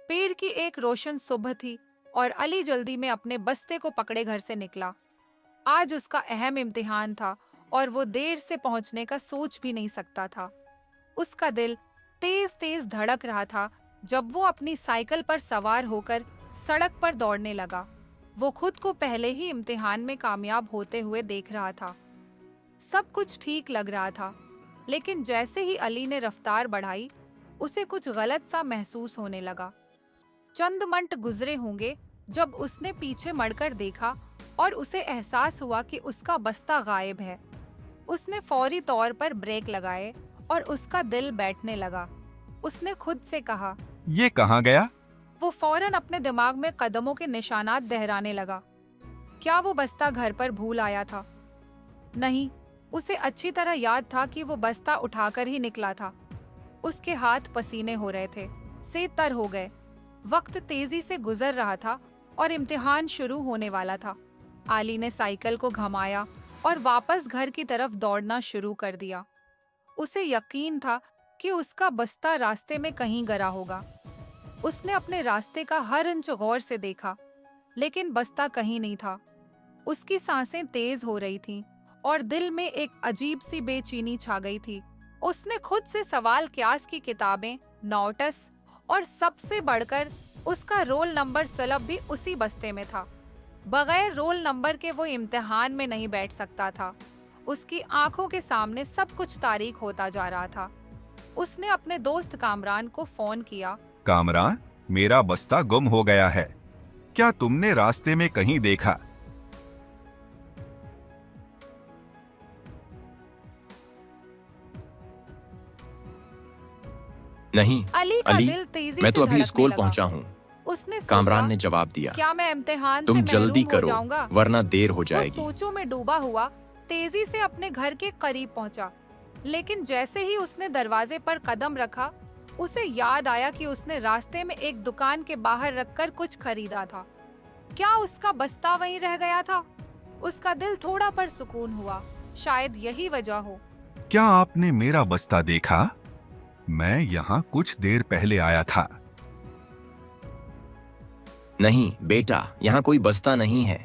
पेड़ की एक रोशन सुबह थी और अली जल्दी में अपने बस्ते को पकड़े घर से निकला। आज उसका अहम इम्तिहान था और वो देर से पहुंचने का सोच भी नहीं सकता था। उसका दिल तेज तेज धड़क रहा था जब वो अपनी साइकिल पर सवार होकर सड़क पर दौड़ने लगा। वो खुद को पहले ही इम्तिहान में कामयाब होते हुए देख रहा था। सब कुछ ठीक लग रहा था, लेकिन जैसे ही अली ने रफ्तार बढ़ाई, उसे कुछ गलत सा महसूस होने लगा। चंद मिनट गुजरे होंगे जब उसने पीछे मुड़कर देखा और उसे एहसास हुआ कि उसका बस्ता गायब है। उसने फौरी तौर पर ब्रेक लगाए और उसका दिल बैठने लगा। उसने खुद से कहा, ये कहाँ गया? वो फौरन अपने दिमाग में कदमों के निशानात दोहराने लगा। क्या वो बस्ता घर पर भूल आया था? नहीं, उसे अच्छी तरह याद था कि वो बस्ता उठाकर ही निकला था। उसके हाथ पसीने हो रहे थे, से तर हो गए। वक्त तेजी से गुजर रहा था और इम्तिहान शुरू होने वाला था। आली ने साइकिल को घुमाया और वापस घर की तरफ दौड़ना शुरू कर दिया। उसे यकीन था कि उसका बस्ता रास्ते में कहीं गिरा होगा। उसने अपने रास्ते का हर इंच गौर से देखा, लेकिन बस्ता कहीं नहीं था। उसकी सांसें तेज हो रही थीं और दिल में एक अजीब सी बेचैनी छा गई थी। उसने खुद से सवाल किया कि किताबें, नोटिस और सबसे बढ़कर उसका रोल नंबर सुलभ भी उसी बस्ते में था। बगैर रोल नंबर के वो इम्तिहान में नहीं बैठ सकता था। उसकी आंखों के सामने सब कुछ तारीख होता जा रहा था। उसने अपने दोस्त कामरान को फोन किया। कामरान, मेरा बस्ता गुम हो गया है। क्या तुमने रास्ते में कहीं देखा? नहीं अली का अली, दिल तेजी मैं से तो अभी धड़कने स्कूल लगा। पहुंचा हूँ। उसने सोचा, कामरान ने जवाब दिया, क्या मैं इम्तिहान तुम से जल्दी महरूम हो करो जाऊंगा? वरना देर हो वो जाएगी। सोचों में डूबा हुआ तेजी से अपने घर के करीब पहुंचा, लेकिन जैसे ही उसने दरवाजे पर कदम रखा, उसे याद आया कि उसने रास्ते में एक दुकान के बाहर रखकर कुछ खरीदा था। क्या उसका बस्ता वहीं रह गया था? उसका दिल थोड़ा पर सुकून हुआ। शायद यही वजह हो। क्या आपने मेरा बस्ता देखा? मैं यहाँ कुछ देर पहले आया था। नहीं बेटा, यहाँ कोई बस्ता नहीं है।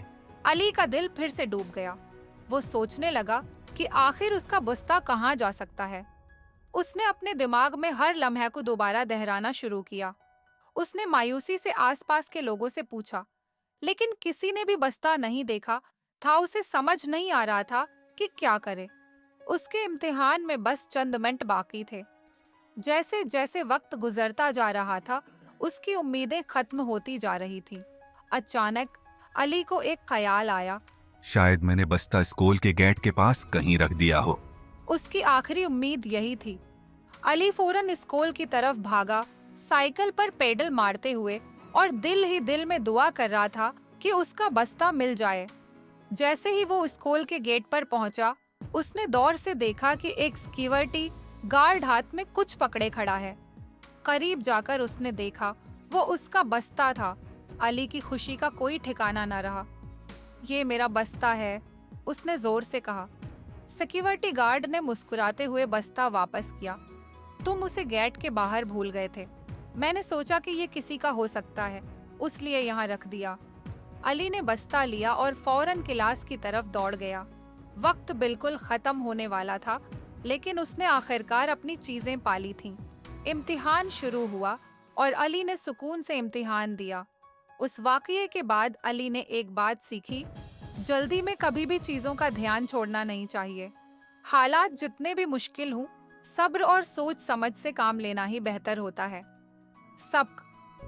अली का दिल फिर से डूब गया। वो सोचने लगा कि आखिर उसका बस्ता कहाँ जा सकता है। उसने अपने दिमाग में हर लम्हे को दोबारा दोहराना शुरू किया। उसने मायूसी से आसपास के लोगों से पूछा, लेकिन किसी ने भी बस्ता नहीं देखा था। उसे समझ नहीं आ रहा था कि क्या करे। उसके इम्तिहान में बस चंद मिनट बाकी थे। जैसे जैसे वक्त गुजरता जा रहा था, उसकी उम्मीदें खत्म होती जा रही थीं। अचानक अली को एक ख्याल आया। शायद मैंने बस्ता स्कूल के गेट के पास कहीं रख दिया हो। उसकी आखिरी उम्मीद यही थी। अली फौरन स्कूल की तरफ भागा, साइकिल पर पेडल मारते हुए, और दिल ही दिल में दुआ कर रहा था कि उसका बस्ता मिल जाए। जैसे ही वो स्कूल के गेट पर पहुंचा, उसने दौर से देखा कि एक सिक्योरिटी गार्ड हाथ में कुछ पकड़े खड़ा है। करीब जाकर उसने देखा, वो उसका बस्ता था। अली की खुशी का कोई ठिकाना न रहा। ये मेरा बस्ता है, उसने जोर से कहा। सिक्योरिटी गार्ड ने मुस्कुराते हुए बस्ता वापस किया। तुम उसे गेट के बाहर भूल गए थे। मैंने सोचा कि ये किसी का हो सकता है, उसलिए यहाँ रख दिया। अली ने बस्ता लिया और फौरन क्लास की तरफ दौड़ गया। वक्त बिल्कुल खत्म होने वाला था, लेकिन उसने आखिरकार अपनी चीजें पाली थीं। इम्तिहान शुरू हुआ और अली ने सुकून से इम्तिहान दिया। उस वाकये के बाद अली ने एक बात सीखी, जल्दी में कभी भी चीजों का ध्यान छोड़ना नहीं चाहिए। हालात जितने भी मुश्किल हों, सब्र और सोच समझ से काम लेना ही बेहतर होता है। सबक,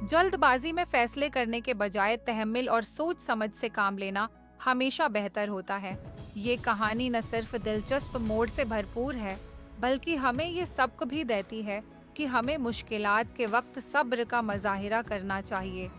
जल्दबाजी में फैसले करने के बजाय तहम्मुल और सोच समझ से काम लेना हमेशा बेहतर होता है। ये कहानी न सिर्फ दिलचस्प मोड़ से भरपूर है, बल्कि हमें ये सबक भी देती है कि हमें मुश्किलात के वक्त सब्र का मुजाहिरा करना चाहिए।